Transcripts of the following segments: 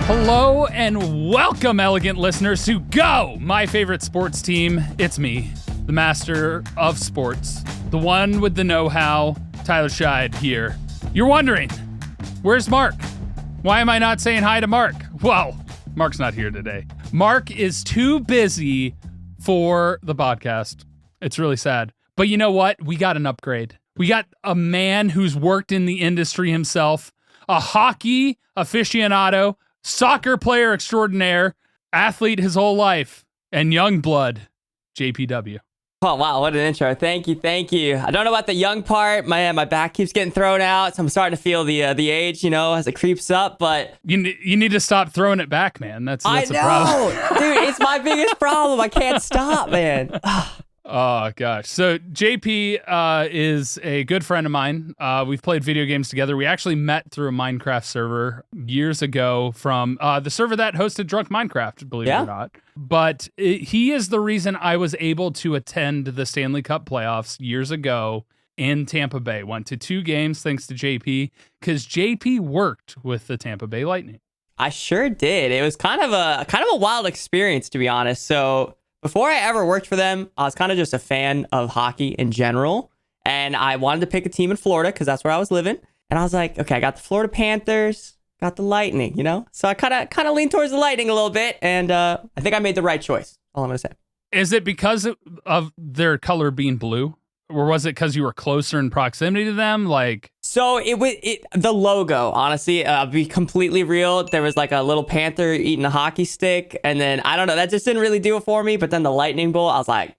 Hello and welcome, elegant listeners, to Go, my favorite sports team. It's me, the master of sports, the one with the know-how, Tyler Scheid here. You're wondering, where's Mark? Why am I not saying hi to Mark? Well, Mark's not here today. Mark is too busy for the podcast. It's really sad. But you know what? We got an upgrade. We got a man who's worked in the industry himself, a hockey aficionado, soccer player extraordinaire, athlete his whole life, and young blood, JPW. Oh, wow, what an intro. Thank you. I don't know about the young part. My back keeps getting thrown out, so I'm starting to feel the age, as it creeps up, but... You need to stop throwing it back, man. That's a problem. Dude, it's my biggest problem. I can't stop, man. Oh, gosh. So JP is a good friend of mine. We've played video games together. We actually met through a Minecraft server years ago from the server that hosted Drunk Minecraft, believe it or not. But he is the reason I was able to attend the Stanley Cup playoffs years ago in Tampa Bay. Went to 2 games thanks to JP, because JP worked with the Tampa Bay Lightning. I sure did. It was kind of a wild experience, to be honest. So... before I ever worked for them, I was kind of just a fan of hockey in general. And I wanted to pick a team in Florida because that's where I was living. And I was like, okay, I got the Florida Panthers, got the Lightning, So I kind of leaned towards the Lightning a little bit. And I think I made the right choice. All I'm going to say. Is it because of their color being blue? Or was it because you were closer in proximity to them? So the logo, honestly, I'll be completely real. There was like a little panther eating a hockey stick. And then, I don't know, that just didn't really do it for me. But then the lightning bolt, I was like,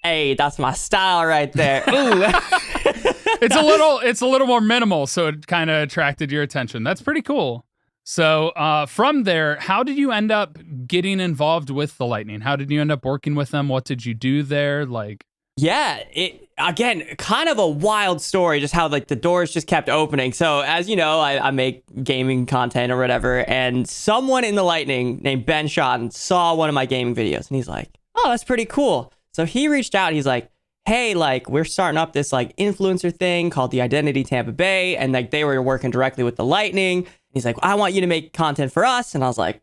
hey, that's my style right there. Ooh. It's a little more minimal. So it kind of attracted your attention. That's pretty cool. So from there, how did you end up getting involved with the Lightning? How did you end up working with them? What did you do there? Yeah, again, kind of a wild story, just how the doors just kept opening. So as you know, I make gaming content or whatever, and someone in the Lightning named Ben Schotten saw one of my gaming videos, and he's like, oh, that's pretty cool. So he reached out, he's like, hey, we're starting up this influencer thing called the Identity Tampa Bay, and they were working directly with the Lightning. He's like, I want you to make content for us. And I was like,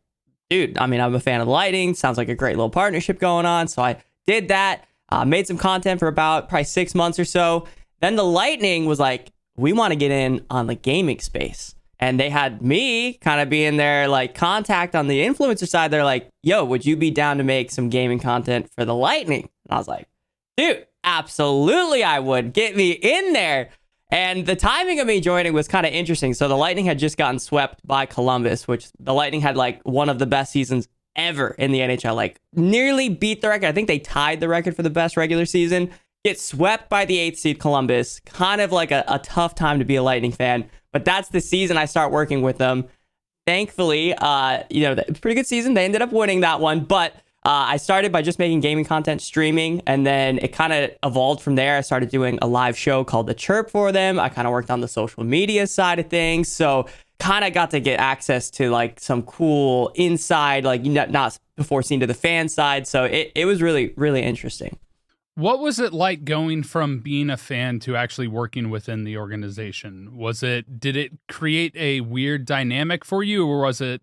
dude, I'm a fan of the Lightning. Sounds like a great little partnership going on. So I did that. Made some content for about probably 6 months or so. Then the Lightning was like, we want to get in on the gaming space. And they had me kind of be in their contact on the influencer side. They're like, yo, would you be down to make some gaming content for the Lightning? And I was like, dude, absolutely I would. Get me in there. And the timing of me joining was kind of interesting. So the Lightning had just gotten swept by Columbus, which the Lightning had one of the best seasons ever in the NHL, nearly beat the record. I think they tied the record for the best regular season. Get swept by the 8th seed Columbus. Kind of a tough time to be a Lightning fan. But that's the season I start working with them. Thankfully, pretty good season. They ended up winning that one. But I started by just making gaming content, streaming, and then it kind of evolved from there. I started doing a live show called The Chirp for them. I kind of worked on the social media side of things. So kind of got to get access to some cool inside, not before seen to the fan side. So it was really, really interesting. What was it like going from being a fan to actually working within the organization? Did it create a weird dynamic for you, or was it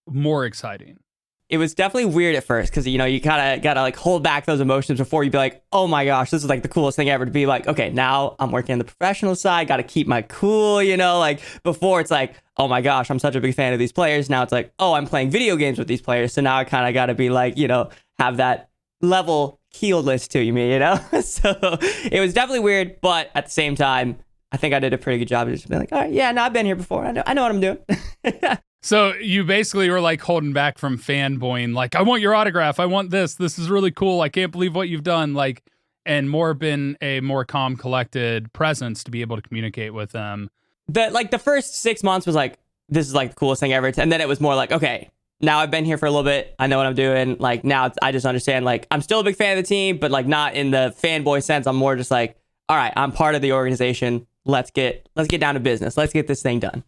more exciting? It was definitely weird at first because, you kind of got to hold back those emotions before you be like, oh my gosh, this is the coolest thing ever, to be like, okay, now I'm working on the professional side, got to keep my cool, before it's oh my gosh, I'm such a big fan of these players. Now it's oh, I'm playing video games with these players. So now I kind of got to be have that level keeledness to me, So it was definitely weird, but at the same time, I think I did a pretty good job of just being all right, yeah, no, I've been here before. I know what I'm doing. So you basically were holding back from fanboying, I want your autograph. I want this. This is really cool. I can't believe what you've done. And more been a more calm, collected presence to be able to communicate with them. The first 6 months was this is the coolest thing ever. And then it was more okay, now I've been here for a little bit. I know what I'm doing. Now I just understand, I'm still a big fan of the team, but not in the fanboy sense. I'm more just all right, I'm part of the organization. Let's get down to business. Let's get this thing done,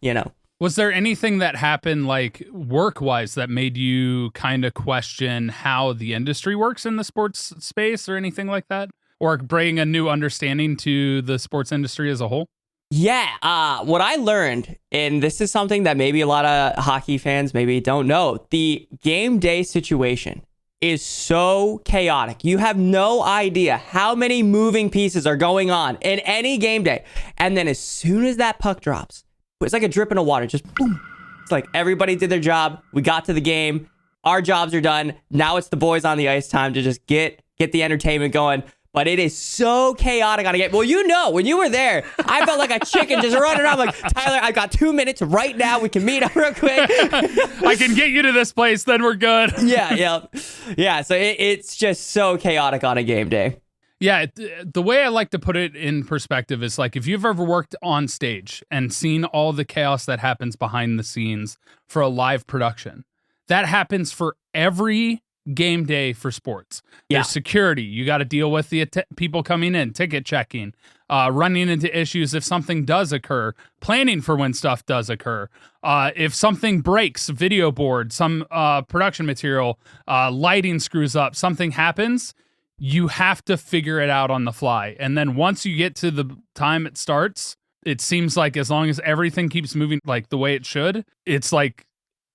Was there anything that happened work-wise that made you kind of question how the industry works in the sports space or anything like that? Or bring a new understanding to the sports industry as a whole? Yeah, what I learned, and this is something that maybe a lot of hockey fans maybe don't know, the game day situation is so chaotic. You have no idea how many moving pieces are going on in any game day. And then as soon as that puck drops, it's like a drip in the water, just boom. It's like everybody did their job. We got to the game. Our jobs are done. Now it's the boys on the ice time to just get the entertainment going. But it is so chaotic on a game. Well, you know, when you were there, I felt like a chicken just running around like, Tyler, I've got 2 minutes right now. We can meet up real quick. I can get you to this place, then we're good. Yeah. So it's just so chaotic on a game day. Yeah, the way I like to put it in perspective is like if you've ever worked on stage and seen all the chaos that happens behind the scenes for a live production, that happens for every game day for sports. There's security. You got to deal with the people coming in, ticket checking, running into issues if something does occur, planning for when stuff does occur. If something breaks, video board, some production material, lighting screws up, something happens, you have to figure it out on the fly. And then once you get to the time it starts, it seems like as long as everything keeps moving like the way it should, it's like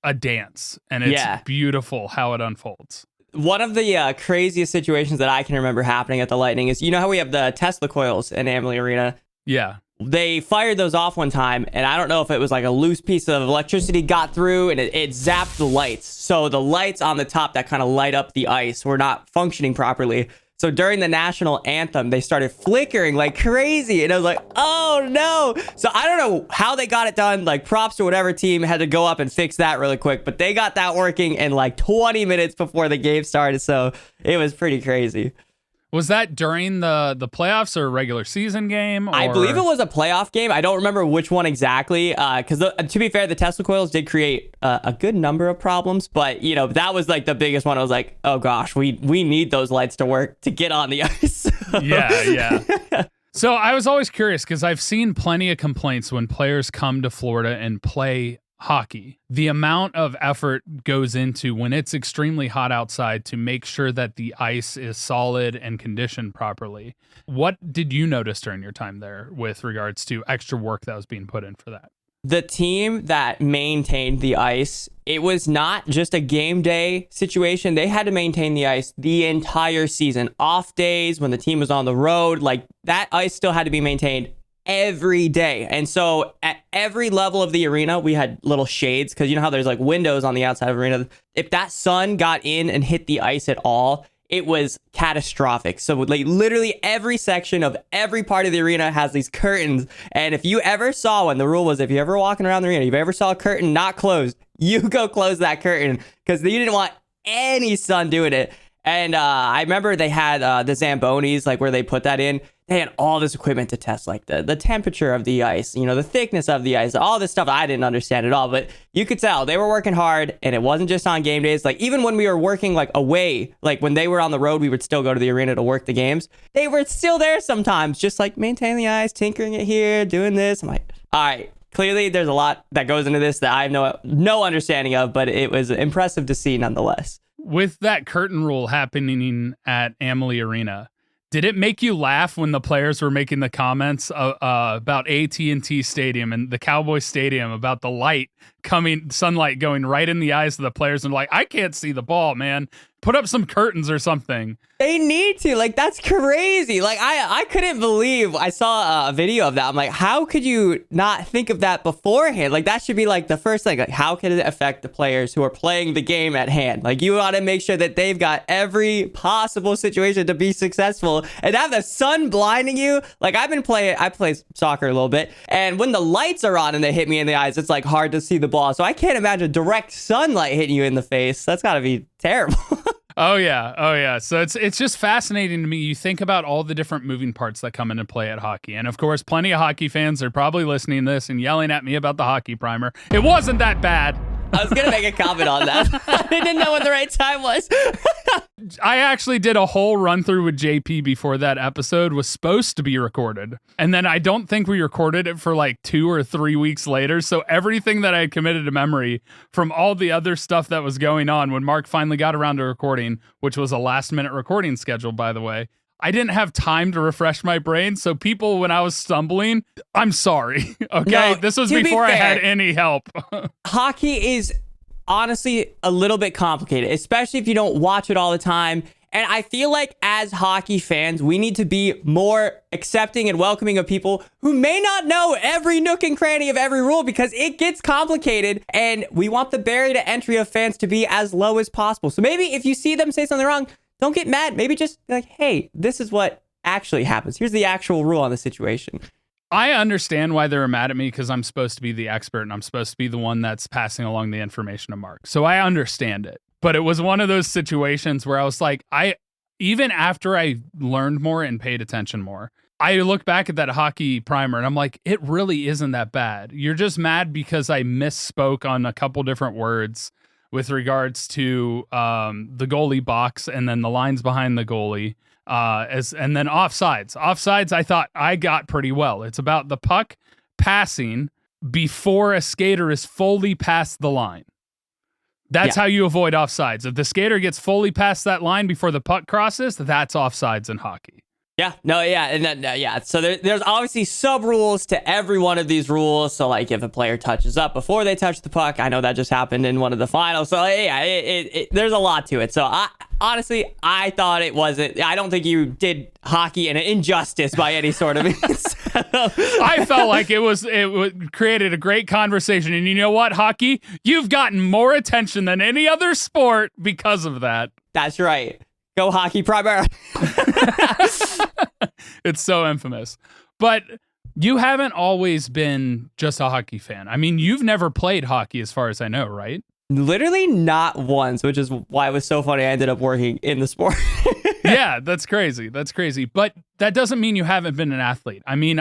a dance, and it's beautiful how it unfolds. One of the craziest situations that I can remember happening at the Lightning is, you know how we have the Tesla coils in Amalie Arena? Yeah. They fired those off one time, and I don't know if it was like a loose piece of electricity got through, and it zapped the lights. So the lights on the top that kind of light up the ice were not functioning properly. So during the national anthem, they started flickering like crazy. And I was like, oh no. So I don't know how they got it done. Like props to whatever team had to go up and fix that really quick. But they got that working in like 20 minutes before the game started. So it was pretty crazy. Was that during the playoffs or a regular season game? Or? I believe it was a playoff game. I don't remember which one exactly. Because to be fair, the Tesla coils did create a good number of problems. But, you know, that was like the biggest one. I was like, oh, gosh, we need those lights to work to get on the ice. Yeah. So I was always curious because I've seen plenty of complaints when players come to Florida and play hockey. The amount of effort goes into when it's extremely hot outside to make sure that the ice is solid and conditioned properly. What did you notice during your time there with regards to extra work that was being put in for that? The team that maintained the ice, it was not just a game day situation. They had to maintain the ice the entire season. Off days when the team was on the road, like that ice still had to be maintained every day. And so at every level of the arena, we had little shades because you know how there's like windows on the outside of the arena. If that sun got in and hit the ice at all, it was catastrophic. So like literally every section of every part of the arena has these curtains. And if you ever saw one, the rule was if you're ever walking around the arena, if you ever saw a curtain not closed, you go close that curtain because you didn't want any sun doing it. And I remember they had the Zambonis, like where they put that in. They had all this equipment to test, like the temperature of the ice, you know, the thickness of the ice, all this stuff I didn't understand at all. But you could tell they were working hard, and it wasn't just on game days. Like even when we were working like away, like when they were on the road, we would still go to the arena to work the games. They were still there sometimes, just like maintaining the ice, tinkering it here, doing this. I'm like, all right. Clearly, there's a lot that goes into this that I have no understanding of, but it was impressive to see nonetheless. With that curtain rule happening at Amalie Arena, did it make you laugh when the players were making the comments about AT&T Stadium and the Cowboys Stadium about the sunlight going right in the eyes of the players and like, I can't see the ball, man. Put up some curtains or something. They need to. Like, that's crazy. Like, I couldn't believe I saw a video of that. I'm like, how could you not think of that beforehand? Like, that should be like the first thing. Like, how can it affect the players who are playing the game at hand? Like, you want to make sure that they've got every possible situation to be successful. And to have the sun blinding you. Like, I play soccer a little bit. And when the lights are on and they hit me in the eyes, it's like hard to see the ball. So I can't imagine direct sunlight hitting you in the face. That's got to be terrible. Oh yeah. So it's just fascinating to me. You think about all the different moving parts that come into play at hockey. And of course, plenty of hockey fans are probably listening to this and yelling at me about the hockey primer. It wasn't that bad. I was going to make a comment on that. I didn't know when the right time was. I actually did a whole run through with JP before that episode was supposed to be recorded. And then I don't think we recorded it for like 2 or 3 weeks later. So everything that I had committed to memory from all the other stuff that was going on when Mark finally got around to recording, which was a last minute recording schedule, by the way, I didn't have time to refresh my brain. So people, when I was stumbling, I'm sorry. Okay. No, this was to be before I fair, had any help. Hockey is honestly a little bit complicated, especially if you don't watch it all the time. And I feel like as hockey fans, we need to be more accepting and welcoming of people who may not know every nook and cranny of every rule, because it gets complicated and we want the barrier to entry of fans to be as low as possible. So maybe if you see them say something wrong, don't get mad. Maybe just be like, hey, this is what actually happens. Here's the actual rule on the situation. I understand why they were mad at me, because I'm supposed to be the expert and I'm supposed to be the one that's passing along the information to Mark. So I understand it. But it was one of those situations where I was like, even after I learned more and paid attention more, I look back at that hockey primer and I'm like, it really isn't that bad. You're just mad because I misspoke on a couple different words with regards to the goalie box and then the lines behind the goalie. And then offsides. Offsides, I thought I got pretty well. It's about the puck passing before a skater is fully past the line. That's how you avoid offsides. If the skater gets fully past that line before the puck crosses, that's offsides in hockey. Yeah, no, yeah, and then, yeah. So there's obviously sub rules to every one of these rules. So like if a player touches up before they touch the puck, I know that just happened in one of the finals. So yeah, there's a lot to it. So honestly, I thought it wasn't. I don't think you did hockey an injustice by any sort of means. I felt like it created a great conversation, and you know what, hockey, you've gotten more attention than any other sport because of that. That's right. Go hockey primer. It's so infamous. But you haven't always been just a hockey fan. I mean, you've never played hockey as far as I know, right? Literally not once, which is why it was so funny I ended up working in the sport. Yeah, that's crazy. That's crazy. But that doesn't mean you haven't been an athlete. I mean,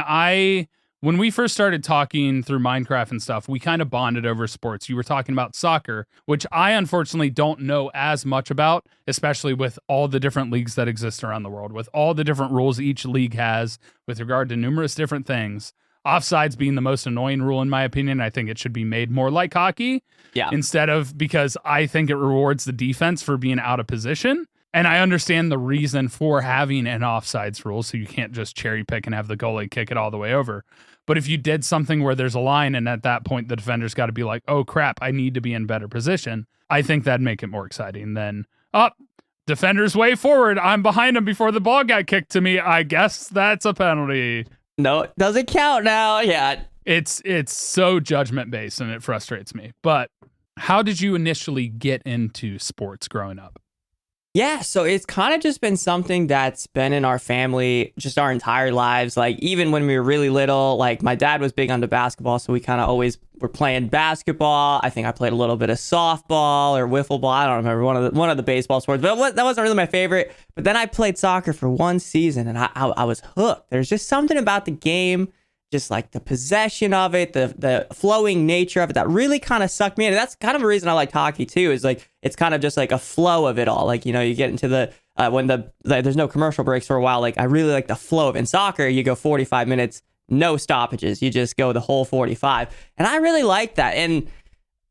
when we first started talking through Minecraft and stuff, we kind of bonded over sports. You were talking about soccer, which I unfortunately don't know as much about, especially with all the different leagues that exist around the world, with all the different rules each league has with regard to numerous different things. Offsides being the most annoying rule, in my opinion. I think it should be made more like hockey. Yeah. Instead of, because I think it rewards the defense for being out of position. And I understand the reason for having an offsides rule, so you can't just cherry pick and have the goalie kick it all the way over. But if you did something where there's a line and at that point the defender's got to be like, oh crap, I need to be in better position, I think that'd make it more exciting than, defender's way forward, I'm behind him before the ball got kicked to me. I guess that's a penalty. No, it doesn't count now. Yeah. It's so judgment based and it frustrates me. But how did you initially get into sports growing up? Yeah, so it's kind of just been something that's been in our family just our entire lives. Like even when we were really little, like my dad was big onto basketball, so we kind of always were playing basketball. I think I played a little bit of softball or wiffle ball. I don't remember one of the baseball sports, but that wasn't really my favorite. But then I played soccer for one season, and I was hooked. There's just something about the game, just like the possession of it, the flowing nature of it that really kind of sucked me in. And that's kind of a reason I liked hockey too, is like, it's kind of just like a flow of it all. Like, you know, you get into when there's no commercial breaks for a while. Like I really like the flow of it. In soccer, you go 45 minutes, no stoppages. You just go the whole 45. And I really like that. And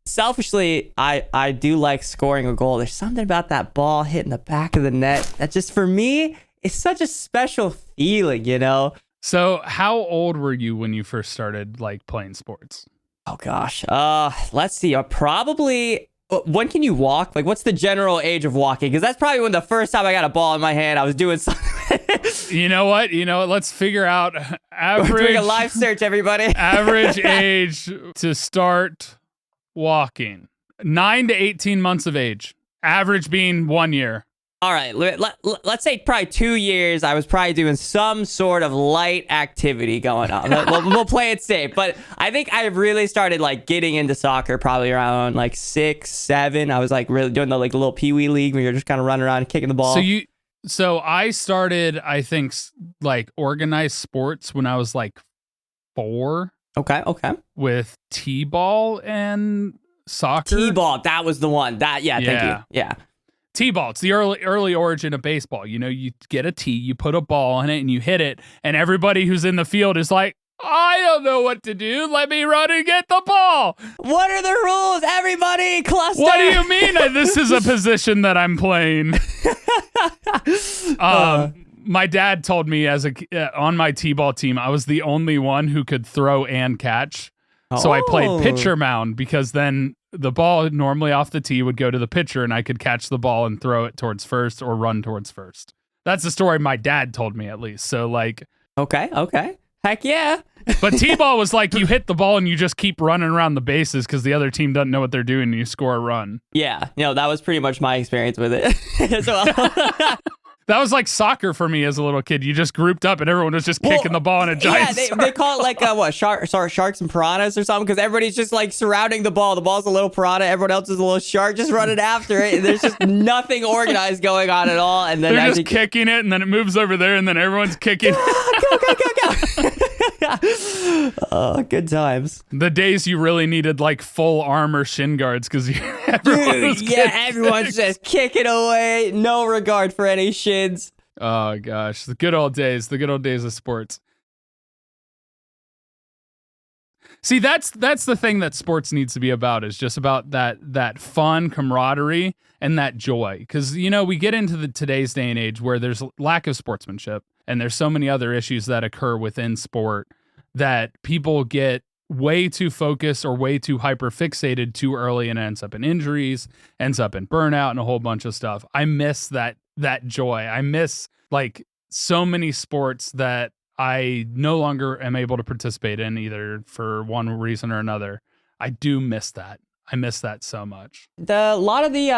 selfishly, I do like scoring a goal. There's something about that ball hitting the back of the net that just, for me, is such a special feeling, you know? So how old were you when you first started like playing sports? Oh gosh. Let's see. Probably, when can you walk? Like what's the general age of walking? Because that's probably when the first time I got a ball in my hand, I was doing something. You know what? Let's figure out average. We're doing a live search, everybody. Average age to start walking. 9 to 18 months of age. Average being 1 year. All right, let's say probably 2 years. I was probably doing some sort of light activity going on. We'll play it safe. But I think I really started like getting into soccer probably around like 6, 7. I was like really doing the like little peewee league where you're just kind of running around and kicking the ball. So I started, I think, like organized sports when I was like 4. Okay. With t-ball and soccer. T-ball, that was the one. Thank you. Yeah. T-ball, it's the early origin of baseball. You know, you get a tee, you put a ball in it, and you hit it, and everybody who's in the field is like, I don't know what to do. Let me run and get the ball. What are the rules? Everybody, cluster. What do you mean? This is a position that I'm playing. my dad told me on my t-ball team, I was the only one who could throw and catch. So I played pitcher mound because then the ball normally off the tee would go to the pitcher and I could catch the ball and throw it towards first or run towards first. That's the story my dad told me, at least. So like, okay. Heck yeah. But t-ball was like you hit the ball and you just keep running around the bases because the other team doesn't know what they're doing and you score a run. Yeah. That was pretty much my experience with it as well. That was like soccer for me as a little kid. You just grouped up and everyone was just kicking the ball in a giant circle. They call it like sharks and piranhas or something, because everybody's just like surrounding the ball. The ball's a little piranha, everyone else is a little shark, just running after it. There's just nothing organized going on at all. And then they're just kicking it, and then it moves over there, and then everyone's kicking. Go. Oh, good times. The days you really needed like full armor shin guards because everyone's just kicking away, no regard for any shins. Oh gosh, the good old days of sports. See, that's the thing that sports needs to be about, is just about that fun camaraderie and that joy. Because we get into today's day and age where there's lack of sportsmanship and there's so many other issues that occur within sport that people get way too focused or way too hyper fixated too early, and ends up in injuries, ends up in burnout and a whole bunch of stuff. I miss that joy. I miss like so many sports that I no longer am able to participate in, either for one reason or another. I do miss that. I miss that so much. A lot of the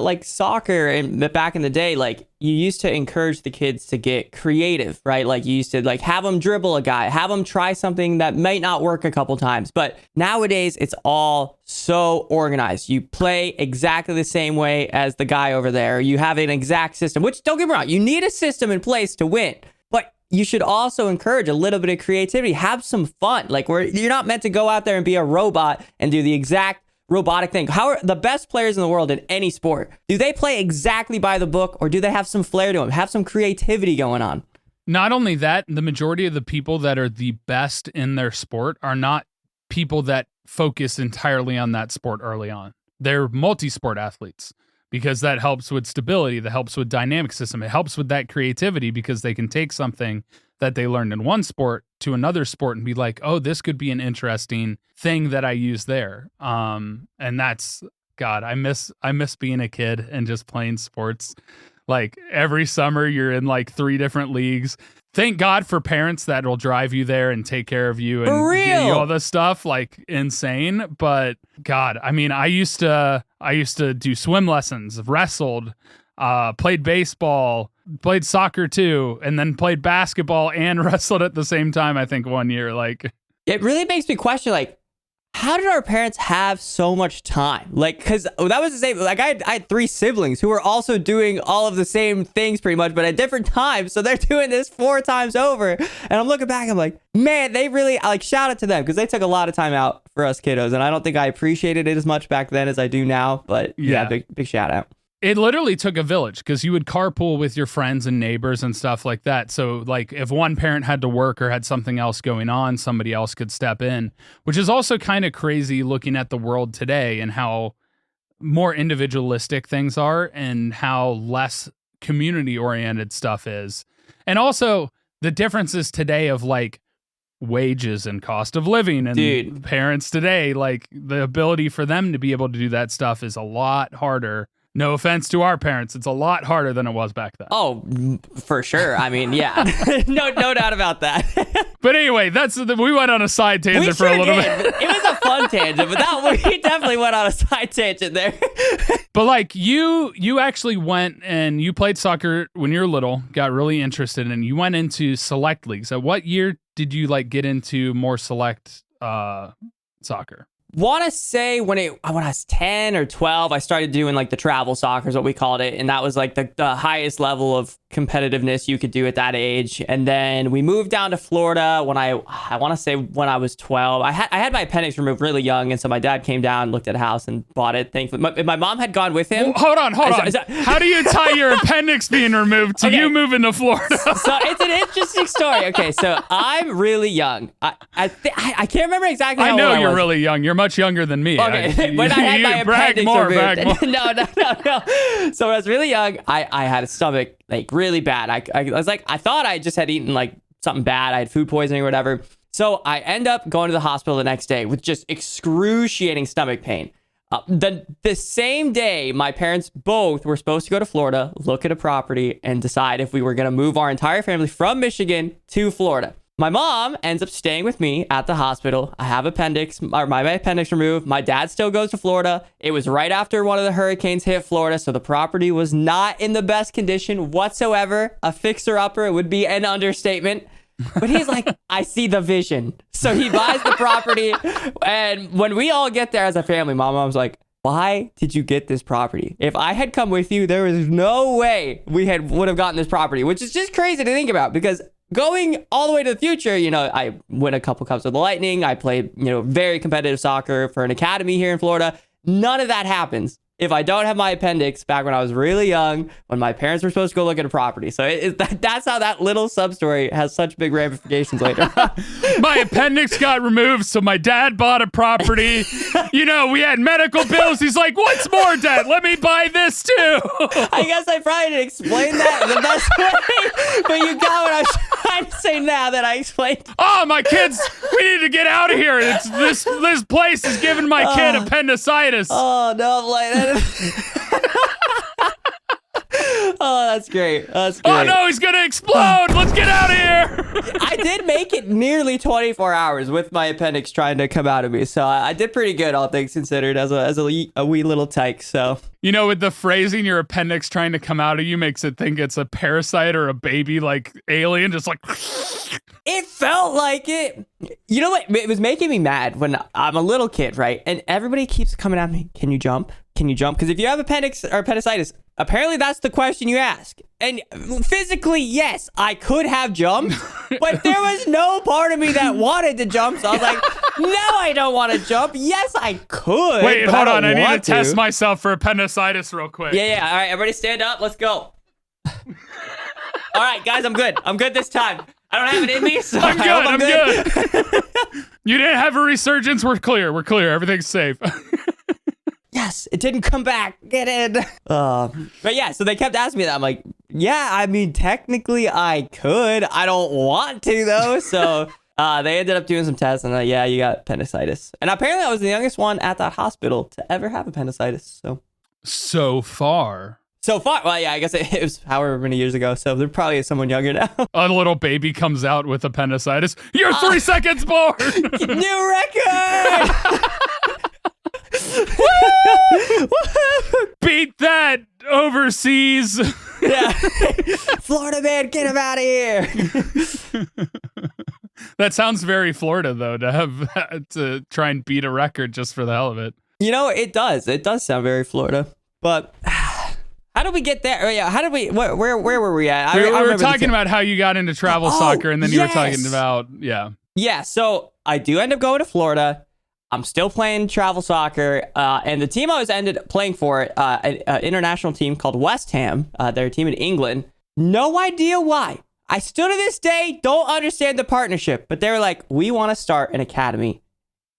like soccer and back in the day, like you used to encourage the kids to get creative, right? Like you used to like have them dribble a guy, have them try something that might not work a couple times. But nowadays it's all so organized. You play exactly the same way as the guy over there. You have an exact system, which, don't get me wrong, you need a system in place to win. But you should also encourage a little bit of creativity. Have some fun. Like you're not meant to go out there and be a robot and do the exact robotic thing. How are the best players in the world in any sport? Do they play exactly by the book, or do they have some flair to them? Have some creativity going on? Not only that, the majority of the people that are the best in their sport are not people that focus entirely on that sport early on. They're multi-sport athletes, because that helps with stability, that helps with dynamic system. It helps with that creativity because they can take something that they learned in one sport to another sport and be like, oh, this could be an interesting thing that I use there. And that's, God, I miss being a kid and just playing sports. Like every summer you're in like 3 different leagues. Thank God for parents that will drive you there and take care of you and give you all this stuff, like insane. But God, I mean, I used to do swim lessons, wrestled, played baseball, played soccer too, and then played basketball and wrestled at the same time, I think, one year. Like, it really makes me question, like, how did our parents have so much time? Like, because that was the same. Like, I had 3 siblings who were also doing all of the same things pretty much, but at different times. So they're doing this 4 times over. And I'm looking back, I'm like, man, they really, like, shout out to them, because they took a lot of time out for us kiddos. And I don't think I appreciated it as much back then as I do now. But yeah, big shout out. It literally took a village, because you would carpool with your friends and neighbors and stuff like that. So like if one parent had to work or had something else going on, somebody else could step in, which is also kind of crazy looking at the world today and how more individualistic things are and how less community oriented stuff is. And also the differences today of like wages and cost of living, and parents today, like the ability for them to be able to do that stuff is a lot harder. No offense to our parents, it's a lot harder than it was back then. Oh, for sure. I mean, yeah, no doubt about that. But anyway, we went on a side tangent for a little bit. It was a fun tangent, but we definitely went on a side tangent there. But like you actually went and you played soccer when you were little, got really interested, and you went into select leagues. At what year did you like get into more select soccer? Want to say when I was 10 or 12, I started doing like the travel soccer is what we called it. And that was like the highest level of competitiveness you could do at that age. And then we moved down to Florida when I want to say when I was 12. I had my appendix removed really young. And so my dad came down, looked at a house and bought it. Thankfully, my mom had gone with him. Hold on. How do you tie your appendix being removed to you moving to Florida? So it's an interesting story. Okay, so I'm really young. I can't remember exactly how old I was. I know you're really young. You're much much younger than me. Okay, when I had my brag appendix more, removed. brag more. No. So when I was really young, I had a stomach like really bad. I was like, I thought I just had eaten like something bad. I had food poisoning or whatever. So I end up going to the hospital the next day with just excruciating stomach pain. The same day, my parents both were supposed to go to Florida, look at a property, and decide if we were going to move our entire family from Michigan to Florida. My mom ends up staying with me at the hospital. I have my appendix removed. My dad still goes to Florida. It was right after one of the hurricanes hit Florida, so the property was not in the best condition whatsoever. A fixer-upper would be an understatement. But he's like, I see the vision. So he buys the property. And when we all get there as a family, my mom's like, why did you get this property? If I had come with you, there is no way we would have gotten this property, which is just crazy to think about because going all the way to the future, you know, I win a couple cups with the Lightning. I played, you know, very competitive soccer for an academy here in Florida. None of that happens if I don't have my appendix back when I was really young, when my parents were supposed to go look at a property. So that's how that little sub-story has such big ramifications later. My appendix got removed, so my dad bought a property. You know, we had medical bills. He's like, what's more, Dad? Let me buy this too. I guess I probably didn't explain that the best way, but you got what I was trying to say now that I explained. Oh, my kids, we need to get out of here. This place is giving my kid appendicitis. Oh, no, I'm like... Oh, that's great. That's great. Oh, no, he's going to explode. Let's get out of here. I did make it nearly 24 hours with my appendix trying to come out of me. So I did pretty good, all things considered, as a wee little tyke. So, you know, with the phrasing, your appendix trying to come out of you makes it think it's a parasite or a baby like alien, just like... It felt like it. You know what? It was making me mad when I'm a little kid, right? And everybody keeps coming at me. Can you jump? Can you jump? Because if you have appendix or appendicitis, apparently that's the question you ask. And physically, yes, I could have jumped, but there was no part of me that wanted to jump. So I was like, no, I don't want to jump. Yes, I could. Wait, hold on. I need to test myself for appendicitis real quick. Yeah. All right, everybody stand up. Let's go. All right, guys, I'm good. I'm good this time. I don't have it in me, so I'm good. You didn't have a resurgence. We're clear. Everything's safe. Yes, it didn't come back. Get in. But yeah, so they kept asking me that. I'm like, yeah, I mean, technically I could. I don't want to, though. So they ended up doing some tests, and yeah, you got appendicitis. And apparently I was the youngest one at that hospital to ever have appendicitis. So far. Well, yeah, I guess it was however many years ago. So there probably is someone younger now. A little baby comes out with appendicitis. You're 3 seconds born. New record. Beat that overseas. Yeah. Florida man, get him out of here. That sounds very Florida, though, to have to try and beat a record just for the hell of it. You know, it does. It does sound very Florida. But how did we get there? Yeah, how did we? Where were we at? We were talking about how you got into travel soccer, and then you were talking about Yeah. So I do end up going to Florida. I'm still playing travel soccer, and the team I was ended up playing for, an international team called West Ham. They're a team in England. No idea why. I still to this day don't understand the partnership, but they were like, we want to start an academy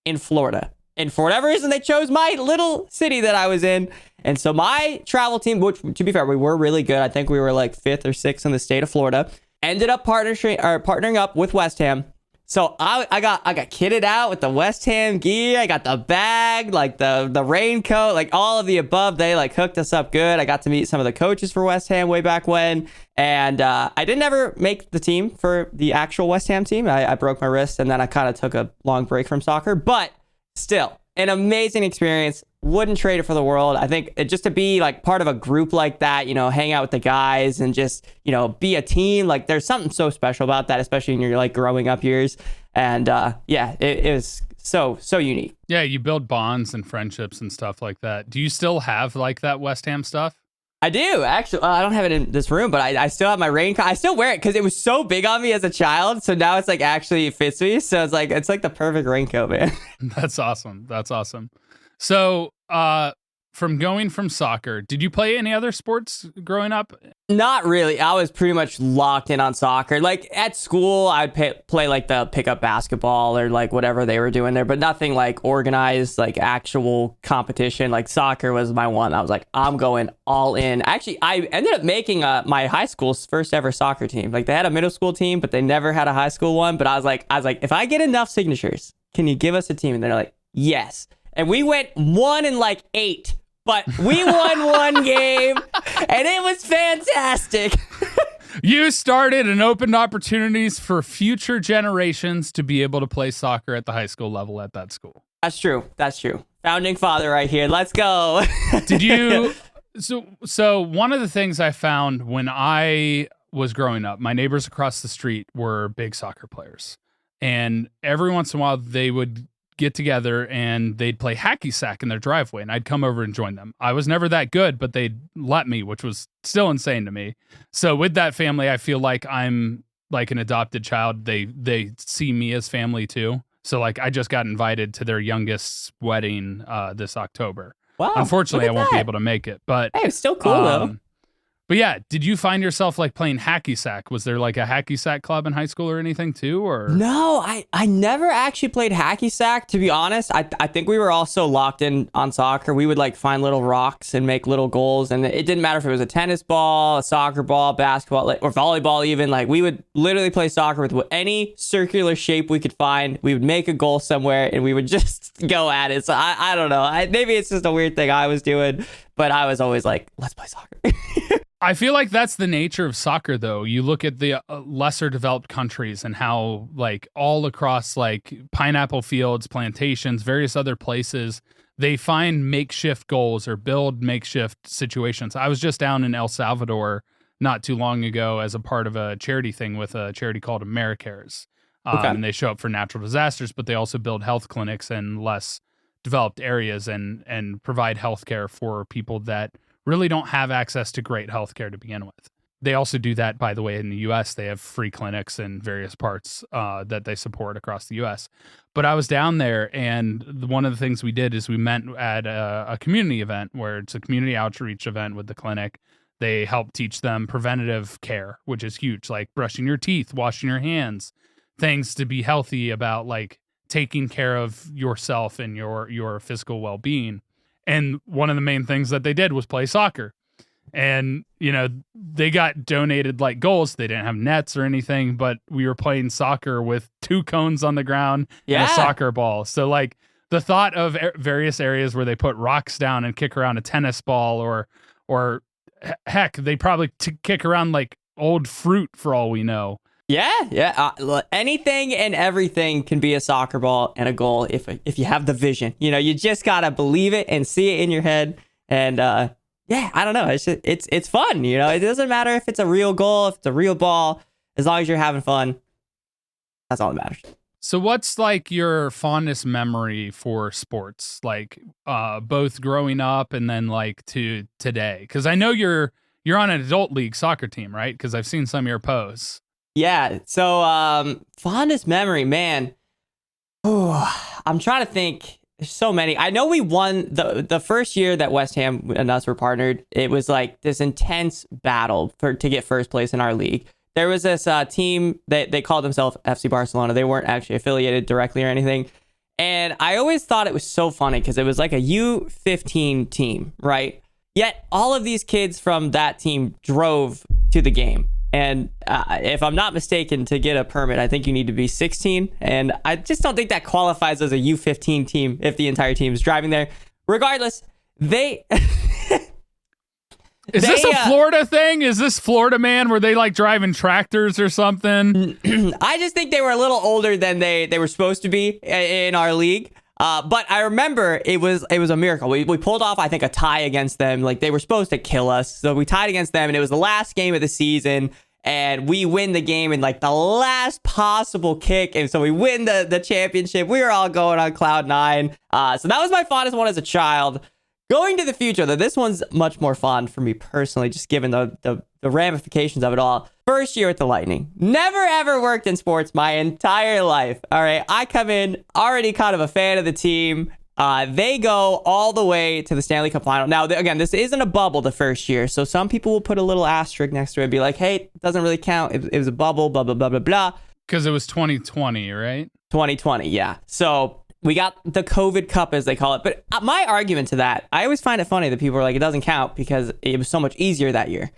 in Florida. And for whatever reason, they chose my little city that I was in. And so my travel team, which to be fair, we were really good. I think we were like 5th or 6th in the state of Florida, ended up partnering up with West Ham. So I got kitted out with the West Ham gear. I got the bag, like the raincoat, like all of the above. They like hooked us up good. I got to meet some of the coaches for West Ham way back when. And I didn't ever make the team for the actual West Ham team. I broke my wrist, and then I kind of took a long break from soccer. But still, an amazing experience. Wouldn't trade it for the world. I think just to be like part of a group like that, you know, hang out with the guys and just, you know, be a team. Like there's something so special about that, especially in your like growing up years. And yeah, it was so unique. Yeah, you build bonds and friendships and stuff like that. Do you still have like that West Ham stuff? I do, actually. I don't have it in this room, but I still have my raincoat. I still wear it because it was so big on me as a child. So now it's like actually fits me. So it's like the perfect raincoat, man. That's awesome. So from going from soccer, did you play any other sports growing up? Not really. I was pretty much locked in on soccer. Like at school, I'd play like the pickup basketball or like whatever they were doing there, but nothing like organized, like actual competition. Like soccer was my one. I was like, I'm going all in. Actually, I ended up making my high school's first ever soccer team. Like they had a middle school team, but they never had a high school one. But I was like, if I get enough signatures, can you give us a team? And they're like, yes. And we went 1-8. But we won one game, and it was fantastic. You started and opened opportunities for future generations to be able to play soccer at the high school level at that school. That's true. Founding father right here. Let's go. Did you... So one of the things I found when I was growing up, my neighbors across the street were big soccer players. And every once in a while, they would get together and they'd play hacky sack in their driveway, and I'd come over and join them. I was never that good, but they'd let me, which was still insane to me. So with that family, I feel like I'm like an adopted child. They see me as family too. So like I just got invited to their youngest's wedding this October. Wow. Unfortunately, I won't be able to make it, but hey, it's still cool though. But yeah, did you find yourself like playing hacky sack? Was there like a hacky sack club in high school or anything too? Or no, I never actually played hacky sack, to be honest. I think we were all so locked in on soccer. We would like find little rocks and make little goals, and it didn't matter if it was a tennis ball, a soccer ball, basketball, or volleyball even. Like we would literally play soccer with any circular shape we could find. We would make a goal somewhere and we would just go at it. So I don't know. Maybe it's just a weird thing I was doing, but I was always like, let's play soccer. I feel like that's the nature of soccer, though. You look at the lesser developed countries and how, like, all across, like, pineapple fields, plantations, various other places, they find makeshift goals or build makeshift situations. I was just down in El Salvador not too long ago as a part of a charity thing with a charity called AmeriCares. Okay. And they show up for natural disasters, but they also build health clinics in less developed areas and provide healthcare for people that really don't have access to great healthcare to begin with. They also do that, by the way, in the U.S. They have free clinics in various parts that they support across the U.S. But I was down there, and one of the things we did is we met at a community event where it's a community outreach event with the clinic. They help teach them preventative care, which is huge, like brushing your teeth, washing your hands, things to be healthy about, like taking care of yourself and your physical well-being. And one of the main things that they did was play soccer. And, you know, they got donated like goals. They didn't have nets or anything, but we were playing soccer with 2 cones on the ground and a soccer ball. So like the thought of various areas where they put rocks down and kick around a tennis ball or heck, they probably kick around like old fruit for all we know. Yeah. Anything and everything can be a soccer ball and a goal if you have the vision. You know, you just gotta believe it and see it in your head. And yeah, I don't know. It's fun. You know, it doesn't matter if it's a real goal, if it's a real ball, as long as you're having fun. That's all that matters. So what's like your fondest memory for sports? Like both growing up and then like to today? Because I know you're on an adult league soccer team, right? Because I've seen some of your posts. Yeah. So, fondest memory, man. I'm trying to think. There's so many. I know we won the first year that West Ham and us were partnered. It was like this intense battle to get first place in our league. There was this team that they called themselves FC Barcelona. They weren't actually affiliated directly or anything. And I always thought it was so funny because it was like a U15 team, right? Yet all of these kids from that team drove to the game. And if I'm not mistaken, to get a permit, I think you need to be 16. And I just don't think that qualifies as a U15 team if the entire team is driving there. Regardless, they... Is this a Florida thing? Is this Florida man where they like driving tractors or something? I just think they were a little older than they were supposed to be in our league. But I remember it was a miracle. We pulled off, I think, a tie against them. Like they were supposed to kill us. So we tied against them and it was the last game of the season. And we win the game in like the last possible kick. And so we win the championship. We were all going on cloud 9. So that was my fondest one as a child. Going to the future, though, this one's much more fun for me personally, just given the ramifications of it all. First year at the Lightning. Never, ever worked in sports my entire life. All right. I come in already kind of a fan of the team. They go all the way to the Stanley Cup final. Now, again, this isn't a bubble the first year, so some people will put a little asterisk next to it and be like, hey, it doesn't really count. It was a bubble, blah, blah, blah, blah, blah. Because it was 2020, right? 2020, yeah. So we got the COVID Cup, as they call it. But my argument to that, I always find it funny that people are like, it doesn't count because it was so much easier that year.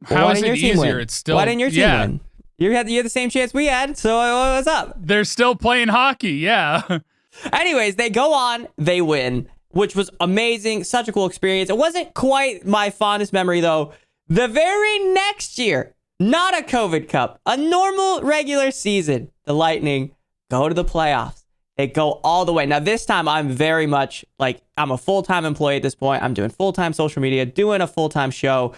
How is it easier? It's still... Why didn't your team win? You had the same chance we had, so what's up? They're still playing hockey, yeah. Anyways, they go on, they win, which was amazing. Such a cool experience. It wasn't quite my fondest memory, though. The very next year, not a COVID Cup, a normal regular season, the Lightning go to the playoffs. They go all the way. Now, this time, I'm very much like, I'm a full-time employee at this point. I'm doing full-time social media, doing a full-time show,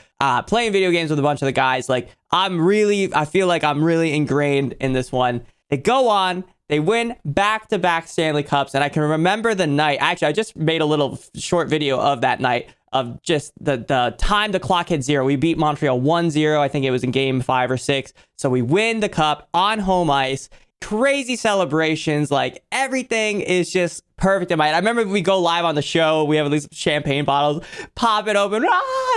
playing video games with a bunch of the guys. Like, I feel like I'm really ingrained in this one. They go on. They win back-to-back Stanley Cups, and I can remember the night. Actually, I just made a little short video of that night of just the time the clock hit zero. We beat Montreal 1-0. I think it was in game 5 or 6. So we win the cup on home ice. Crazy celebrations. Like, everything is just perfect in my head. I remember we go live on the show. We have at least champagne bottles, pop it open,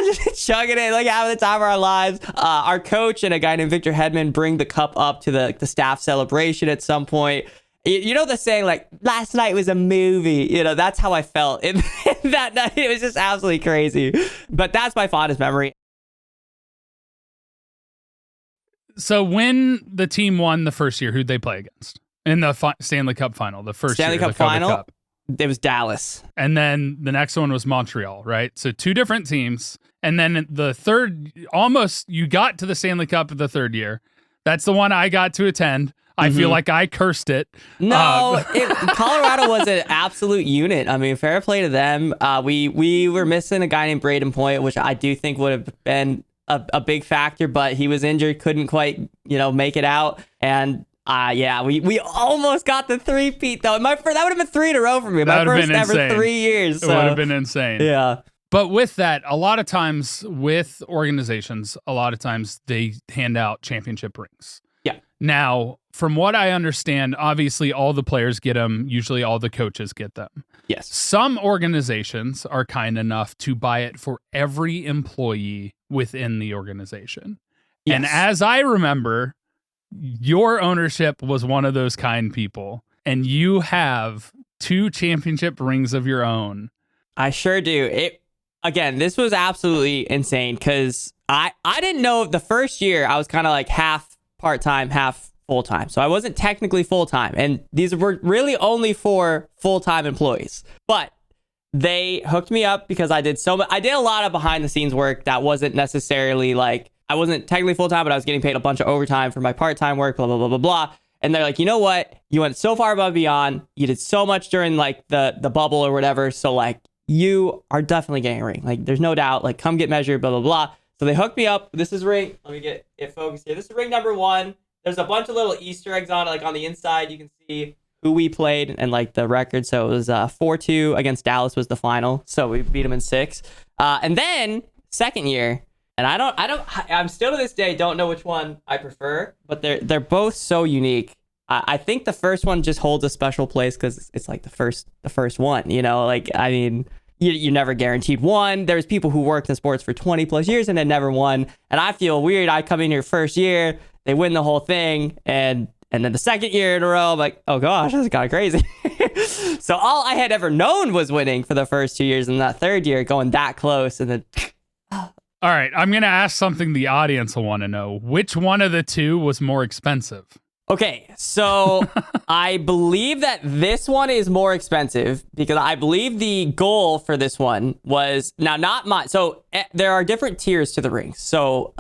just chugging it, like having the time of our lives. Our coach and a guy named Victor Hedman bring the cup up to the staff celebration at some point. You know the saying, like, last night was a movie. You know, that's how I felt in that night. It was just absolutely crazy. But that's my fondest memory. So when the team won the first year, who'd they play against in the Stanley Cup final? The first Stanley year, Cup final, it was Dallas. And then the next one was Montreal, right? So 2 different teams. And then the third, almost you got to the Stanley Cup the third year. That's the one I got to attend. I feel like I cursed it. No, Colorado was an absolute unit. I mean, fair play to them. We were missing a guy named Braden Point, which I do think would have been a big factor, but he was injured, couldn't quite, make it out. And we almost got the three-peat though. That would have been 3 in a row for me. My first ever 3 years. It would have been insane. Yeah. But with that, a lot of times with organizations, they hand out championship rings. Yeah. Now, from what I understand, obviously all the players get them. Usually all the coaches get them. Yes. Some organizations are kind enough to buy it for every employee within the organization. Yes. And as I remember, your ownership was one of those kind people, and you have 2 championship rings of your own. I sure do. Again, this was absolutely insane because I didn't know the first year I was kind of like half part-time, half full-time. So I wasn't technically full-time. And these were really only for full-time employees. But they hooked me up because I did a lot of behind-the-scenes work that wasn't necessarily like, I wasn't technically full-time, but I was getting paid a bunch of overtime for my part-time work, blah, blah, blah, blah, blah. And they're like, you know what? You went so far above and beyond. You did so much during like the bubble or whatever. So like, you are definitely getting a ring. Like, there's no doubt. Like, come get measured, blah, blah, blah. So they hooked me up. This is ring. Let me get it focused here. This is ring number 1. There's a bunch of little Easter eggs on it. Like, on the inside, you can see who we played and like the record. So it was 4-2 against Dallas was the final. So we beat them in 6. And then second year, and I'm still to this day don't know which one I prefer, but they're both so unique. I think the first one just holds a special place because it's like the first one, like, I mean, you're never guaranteed one. There's people who worked in sports for 20 plus years and had never won. And I feel weird. I come in here first year, they win the whole thing. And then the second year in a row, I'm like, oh gosh, this is kind of crazy. So all I had ever known was winning for the first 2 years, and that third year going that close. And then, all right, I'm going to ask something the audience will want to know. Which one of the 2 was more expensive? Okay, so I believe that this one is more expensive because I believe the goal for this one was, now not mine. So there are different tiers to the rings. So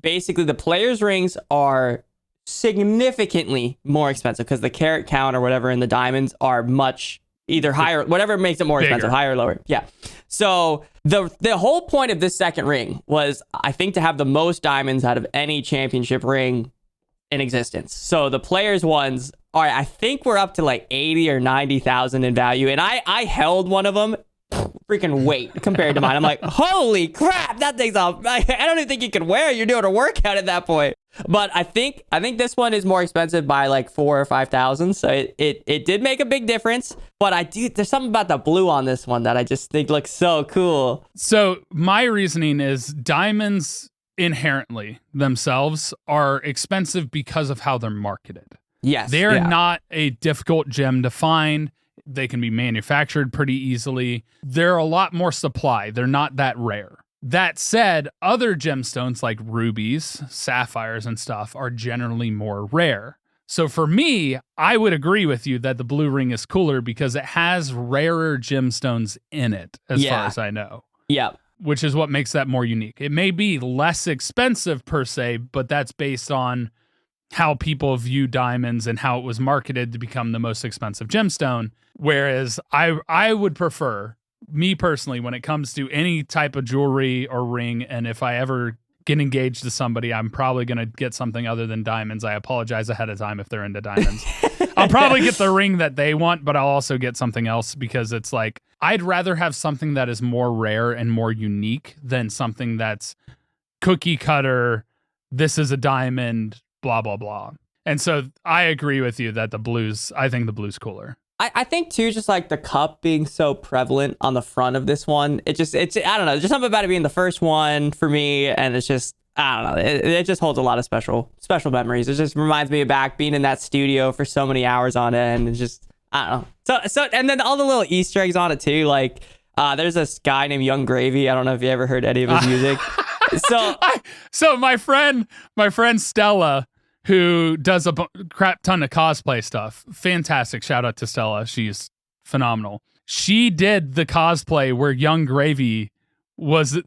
basically the players' rings are significantly more expensive because the carat count or whatever in the diamonds are much either higher, whatever makes it more expensive, higher or lower. Yeah. So the whole point of this second ring was, I think, to have the most diamonds out of any championship ring in existence. So the players' ones are, I think we're up to like 80 or 90,000 in value. And I held one of them, freaking weight compared to mine. I'm like, holy crap, that thing's off. I don't even think you can wear it. You're doing a workout at that point. But I think this one is more expensive by like 4,000 or 5,000. So it did make a big difference. But there's something about the blue on this one that I just think looks so cool. So my reasoning is diamonds inherently themselves are expensive because of how they're marketed. Yes. They're not a difficult gem to find. They can be manufactured pretty easily. They're a lot more supply. They're not that rare. That said, other gemstones like rubies, sapphires, and stuff are generally more rare. So for me, I would agree with you that the blue ring is cooler because it has rarer gemstones in it, as far as I know. Yeah. Which is what makes that more unique. It may be less expensive per se, but that's based on how people view diamonds and how it was marketed to become the most expensive gemstone. Whereas I would prefer, me personally, when it comes to any type of jewelry or ring, and if I ever get engaged to somebody, I'm probably going to get something other than diamonds. I apologize ahead of time if they're into diamonds. I'll probably get the ring that they want, but I'll also get something else because it's like, I'd rather have something that is more rare and more unique than something that's cookie cutter, this is a diamond, blah, blah, blah. And so I agree with you that I think the blue's cooler. I think too, just like the cup being so prevalent on the front of this one, it's I don't know, just something about it being the first one for me, and it's just, I don't know, it just holds a lot of special memories. It just reminds me of back being in that studio for so many hours on end, and just, I don't know. So and then all the little Easter eggs on it too, like there's this guy named Young Gravy. I don't know if you ever heard any of his music. So my friend Stella, who does a crap ton of cosplay stuff. Fantastic. Shout out to Stella. She's phenomenal. She did the cosplay where Young Gravy was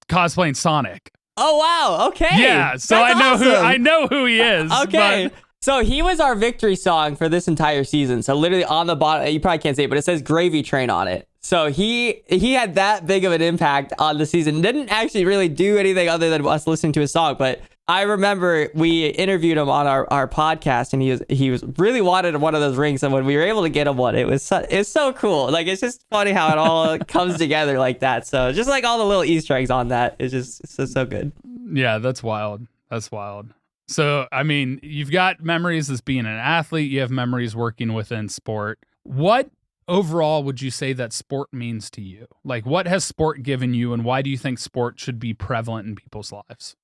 cosplaying Sonic. Oh, wow. Okay. Yeah. So That's awesome. I know who he is. Okay. So he was our victory song for this entire season. So literally on the bottom, you probably can't see it, but it says Gravy Train on it. So he had that big of an impact on the season. Didn't actually really do anything other than us listening to his song, but I remember we interviewed him on our podcast, and he was really wanted one of those rings, and when we were able to get him one, it's so cool. Like, it's just funny how it all comes together like that. So just like all the little Easter eggs on that, it's so good. Yeah, that's wild. That's wild. So, I mean, you've got memories as being an athlete. You have memories working within sport. What overall would you say that sport means to you? Like, what has sport given you, and why do you think sport should be prevalent in people's lives?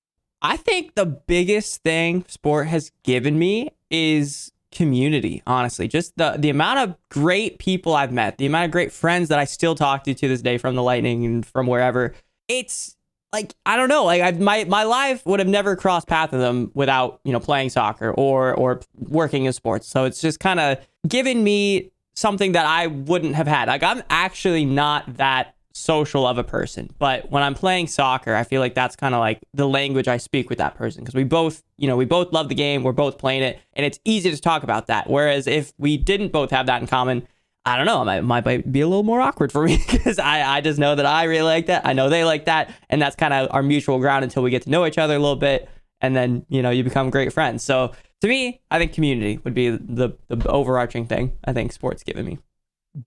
I think the biggest thing sport has given me is community, honestly. Just the amount of great people I've met, the amount of great friends that I still talk to this day from the Lightning and from wherever. It's like, I don't know, like my life would have never crossed paths with them without, playing soccer or working in sports. So it's just kind of given me something that I wouldn't have had. Like, I'm actually not that social of a person, but when I'm playing soccer, I feel like that's kind of like the language I speak with that person, because we both love the game, we're both playing it, and it's easy to talk about that. Whereas if we didn't both have that in common, I don't know, it might be a little more awkward for me, because I just know that I really like that, I know they like that, and that's kind of our mutual ground until we get to know each other a little bit, and then you become great friends. So to me, I think community would be the overarching thing I think sports given me.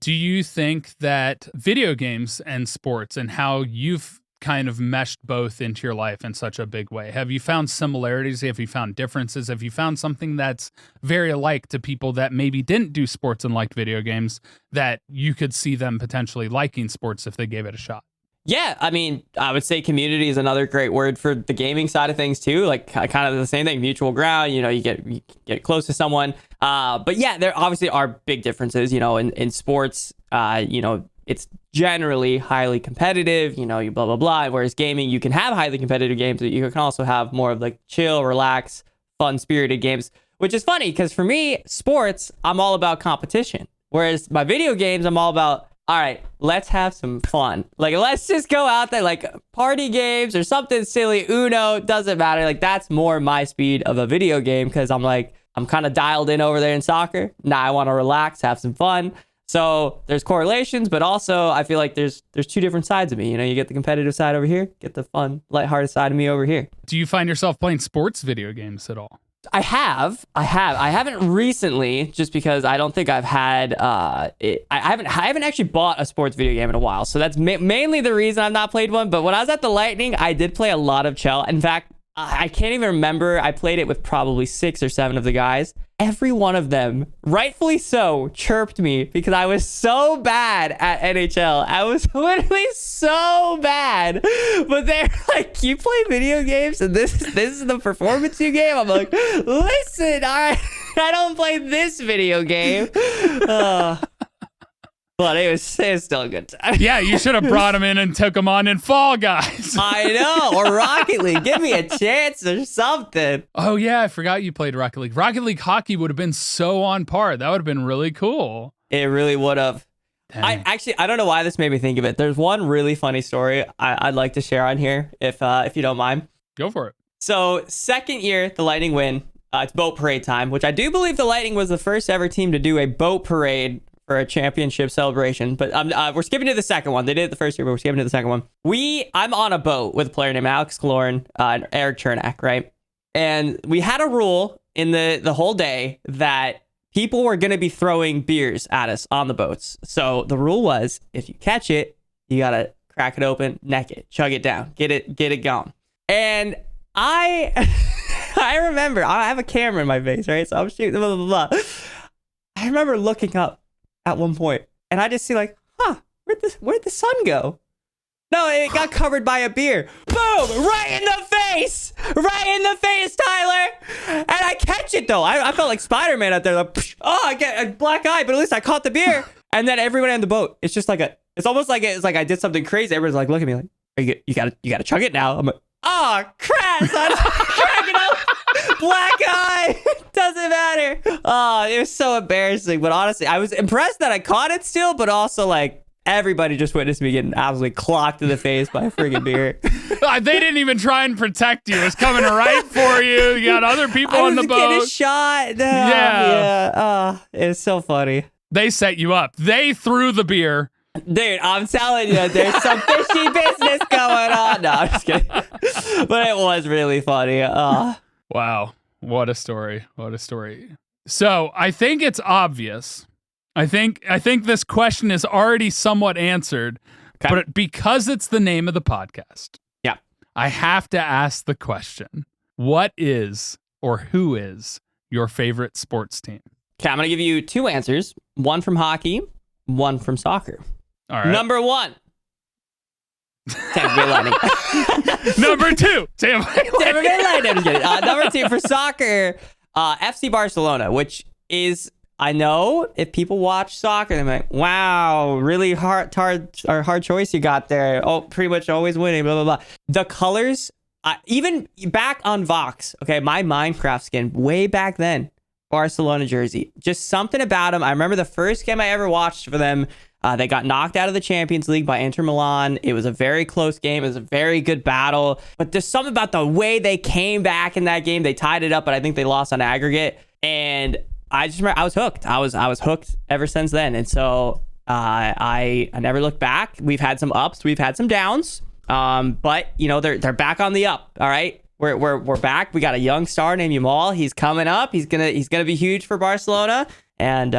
Do you think that video games and sports and how you've kind of meshed both into your life in such a big way, have you found similarities? Have you found differences? Have you found something that's very alike to people that maybe didn't do sports and liked video games, that you could see them potentially liking sports if they gave it a shot? Yeah, I mean, I would say community is another great word for the gaming side of things too. Like, kind of the same thing, mutual ground. You get close to someone. But yeah, there obviously are big differences. In sports, it's generally highly competitive. You blah blah blah. Whereas gaming, you can have highly competitive games, but you can also have more of like chill, relax, fun spirited games. Which is funny because for me, sports, I'm all about competition. Whereas my video games, I'm all about, all right, let's have some fun. Like, let's just go out there, like party games or something silly. Uno, doesn't matter. Like, that's more my speed of a video game, because I'm kind of dialed in over there in soccer. Now I want to relax, have some fun. So there's correlations, but also I feel like there's two different sides of me. You get the competitive side over here, get the fun, lighthearted side of me over here. Do you find yourself playing sports video games at all? I haven't recently, just because I don't think I've had I haven't actually bought a sports video game in a while, so that's mainly the reason I've not played one. But when I was at the Lightning, I did play a lot of Chell. In fact, I can't even remember. I played it with probably 6 or 7 of the guys. Every one of them, rightfully so, chirped me because I was so bad at NHL. I was literally so bad. But they're like, you play video games and this is the performance you gave? I'm like, listen, I don't play this video game. But it was still a good time. Yeah, you should have brought him in and took him on in Fall Guys. I know, or Rocket League. Give me a chance or something. Oh, yeah, I forgot you played Rocket League. Rocket League hockey would have been so on par. That would have been really cool. It really would have. Dang. I don't know why this made me think of it. There's one really funny story I'd like to share on here, if you don't mind. Go for it. So, second year, the Lightning win. It's boat parade time, which I do believe the Lightning was the first ever team to do a boat parade for a championship celebration, but we're skipping to the second one. They did it the first year, but we're skipping to the second one. I'm on a boat with a player named Alex Kaloran and Eric Chernak, right? And we had a rule in the whole day that people were going to be throwing beers at us on the boats. So the rule was, if you catch it, you got to crack it open, neck it, chug it down, get it going. And I remember, I have a camera in my face, right? So I'm shooting, blah, blah, blah. I remember looking up at one point, and I just see like, where'd the sun go? No, it got covered by a beer. Boom! Right in the face, Tyler. And I catch it though. I felt like Spider-Man out there. Like, I get a black eye, but at least I caught the beer. And then everybody on the boat, it's just like it's almost like it's like I did something crazy. Everyone's like, look at me like, you gotta chug it now. I'm like, oh crap! So I'm cracking up. Black eye. Doesn't matter. Oh, it was so embarrassing. But honestly, I was impressed that I caught it still, but also like everybody just witnessed me getting absolutely clocked in the face by a friggin' beer. They didn't even try and protect you. It was coming right for you. You got other people on the boat. I was getting shot. Yeah. It was so funny. They set you up. They threw the beer. Dude, I'm telling you, there's some fishy business going on. No, I'm just kidding. But it was really funny. Wow. What a story. So I think it's obvious. I think this question is already somewhat answered, okay. But because it's the name of the podcast, yeah, I have to ask the question, what is or who is your favorite sports team? Okay, I'm going to give you 2 answers, one from hockey, one from soccer. All right. Number 1. Tampa Bay Lightning. Number 2. Tampa Bay Lightning. Number 2 for soccer, FC Barcelona, which is, I know if people watch soccer, they're like, wow, really hard choice you got there. Oh, pretty much always winning, blah, blah, blah. The colors, even back on Vox, okay, my Minecraft skin way back then, Barcelona jersey, just something about them. I remember the first game I ever watched for them. They got knocked out of the Champions League by Inter Milan. It was a very close game. It was a very good battle. But there's something about the way they came back in that game. They tied it up, but I think they lost on aggregate. And I just remember I was hooked. I was hooked ever since then. And so I never looked back. We've had some ups. We've had some downs. But, you know, they're back on the up. All right. We're back. We got a young star named Yamal. He's coming up. He's gonna be huge for Barcelona. And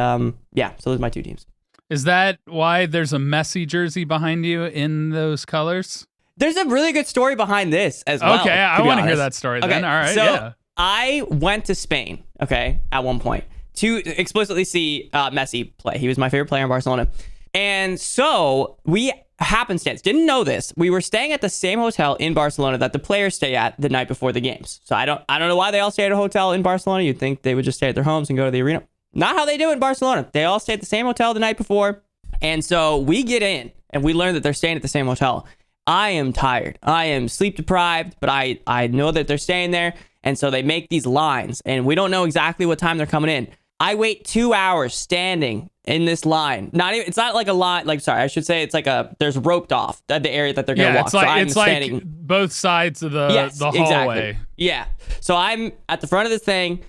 yeah, so those are my 2 teams. Is that why there's a Messi jersey behind you in those colors? There's a really good story behind this as well. Okay, I want to hear that story then. Okay, all right, so yeah. I went to Spain, okay, at one point to explicitly see Messi play. He was my favorite player in Barcelona. And so we happenstance, didn't know this. We were staying at the same hotel in Barcelona that the players stay at the night before the games. So I don't know why they all stay at a hotel in Barcelona. You'd think they would just stay at their homes and go to the arena. Not how they do it in Barcelona. They all stay at the same hotel the night before. And so we get in and we learn that they're staying at the same hotel. I am tired. I am sleep deprived, but I know that they're staying there. And so they make these lines and we don't know exactly what time they're coming in. I wait 2 hours standing in this line. It's not like a line. Like, sorry, I should say it's like there's roped off the area that they're going to walk. It's like both sides of the hallway. Exactly. Yeah. So I'm at the front of this thing,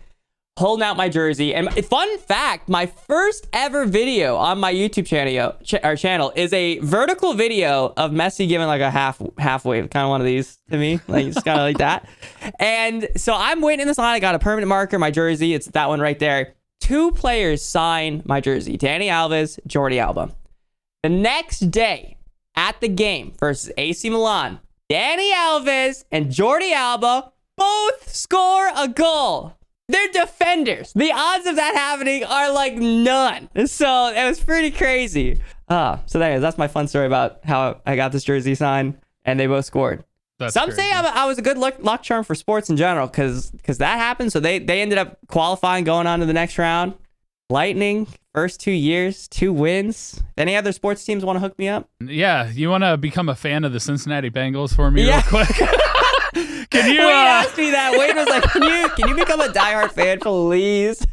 holding out my jersey. And fun fact, my first ever video on my YouTube channel is a vertical video of Messi giving like a half wave, kind of one of these to me, like just kind of like that. And so I'm waiting in this line. I got a permanent marker, my jersey. It's that one right there. 2 players sign my jersey, Dani Alves, Jordi Alba. The next day at the game versus AC Milan, Dani Alves and Jordi Alba, both score a goal. They're defenders. The odds of that happening are like none. So it was pretty crazy. So anyways, that's my fun story about how I got this jersey signed, and they both scored. Some say I was a good luck charm for sports in general because that happened. So they ended up qualifying, going on to the next round. Lightning, first 2 years, 2 wins. Any other sports teams want to hook me up? Yeah, you want to become a fan of the Cincinnati Bengals for me real quick? Can you? Wade asked me that. Wade was like, "Can you become a diehard fan, please?"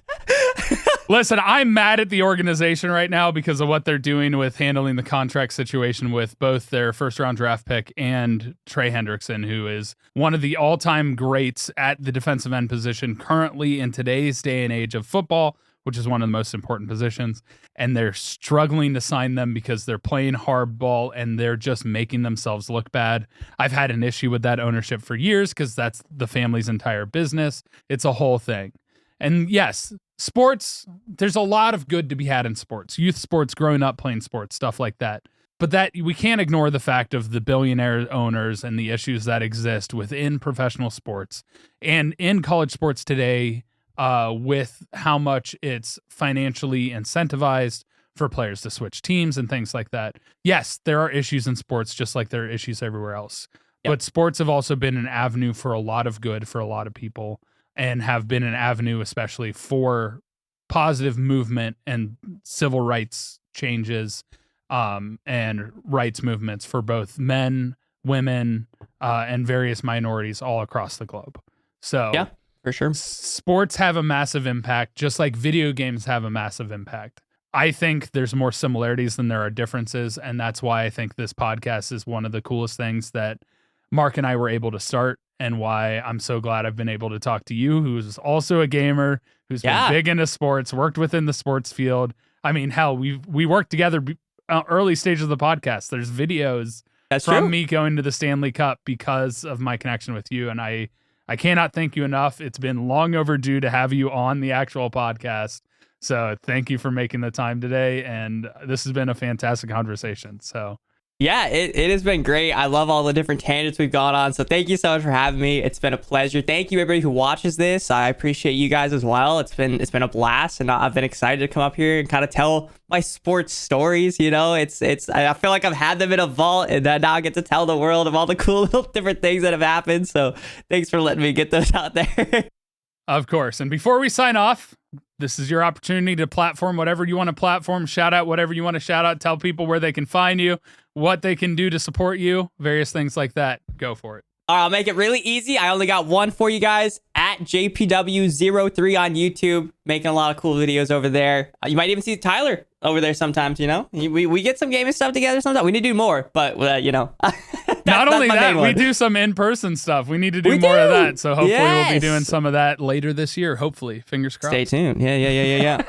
Listen, I'm mad at the organization right now because of what they're doing with handling the contract situation with both their first-round draft pick and Trey Hendrickson, who is one of the all-time greats at the defensive end position currently in today's day and age of football, which is one of the most important positions. And they're struggling to sign them because they're playing hardball and they're just making themselves look bad. I've had an issue with that ownership for years because that's the family's entire business. It's a whole thing. And yes, sports, there's a lot of good to be had in sports, youth sports, growing up playing sports, stuff like that. But that we can't ignore the fact of the billionaire owners and the issues that exist within professional sports and in college sports today, with how much it's financially incentivized for players to switch teams and things like that. Yes, there are issues in sports just like there are issues everywhere else. Yep. But sports have also been an avenue for a lot of good for a lot of people, and have been an avenue especially for positive movement and civil rights changes and rights movements for both men, women, and various minorities all across the globe. So yeah, for sure. Sports have a massive impact, just like video games have a massive impact. I think there's more similarities than there are differences, and that's why I think this podcast is one of the coolest things that Mark and I were able to start, and why I'm so glad I've been able to talk to you, who's also a gamer, who's been big into sports, worked within the sports field. I mean, hell, we worked together early stages of the podcast. There's videos from me going to the Stanley Cup because of my connection with you, and I cannot thank you enough. It's been long overdue to have you on the actual podcast. So thank you for making the time today, and this has been a fantastic conversation. So yeah, it has been great. I love all the different tangents we've gone on. So thank you so much for having me. It's been a pleasure. Thank you everybody who watches this. I appreciate you guys as well. It's been a blast, and I've been excited to come up here and kind of tell my sports stories. You know, I feel like I've had them in a vault, and then now I get to tell the world of all the cool little different things that have happened. So thanks for letting me get those out there. Of course. And before we sign off, this is your opportunity to platform whatever you want to platform, shout out whatever you want to shout out, tell people where they can find you, what they can do to support you, various things like that. Go for it. All right, I'll make it really easy. I only got one for you guys, at JPW03 on YouTube, making a lot of cool videos over there. You might even see Tyler over there sometimes, you know? We get some gaming stuff together sometimes. We need to do more, but, you know. Not only that, we do some in-person stuff. We need to do more of that. So hopefully we'll be doing some of that later this year. Hopefully. Fingers crossed. Stay tuned. Yeah.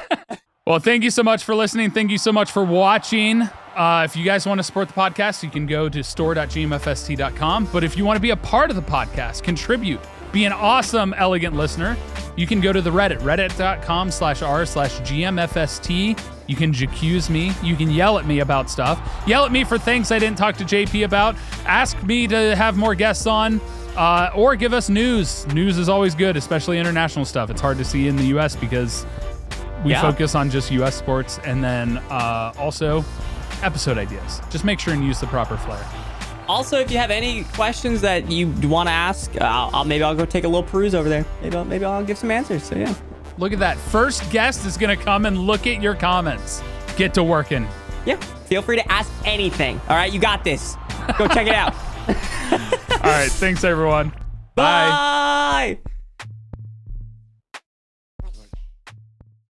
Well, thank you so much for listening. Thank you so much for watching. If you guys want to support the podcast, you can go to store.gmfst.com. But if you want to be a part of the podcast, contribute, be an awesome, elegant listener, you can go to the Reddit, reddit.com/r/gmfst. You can accuse me. You can yell at me about stuff. Yell at me for things I didn't talk to JP about. Ask me to have more guests on, or give us news. News is always good, especially international stuff. It's hard to see in the U.S. because we focus on just U.S. sports, and then also episode ideas. Just make sure and use the proper flair. Also, if you have any questions that you want to ask, maybe I'll go take a little peruse over there. Maybe I'll give some answers. So yeah. Look at that. First guest is going to come and look at your comments. Get to working. Yeah. Feel free to ask anything. All right. You got this. Go check it out. All right. Thanks, everyone. Bye.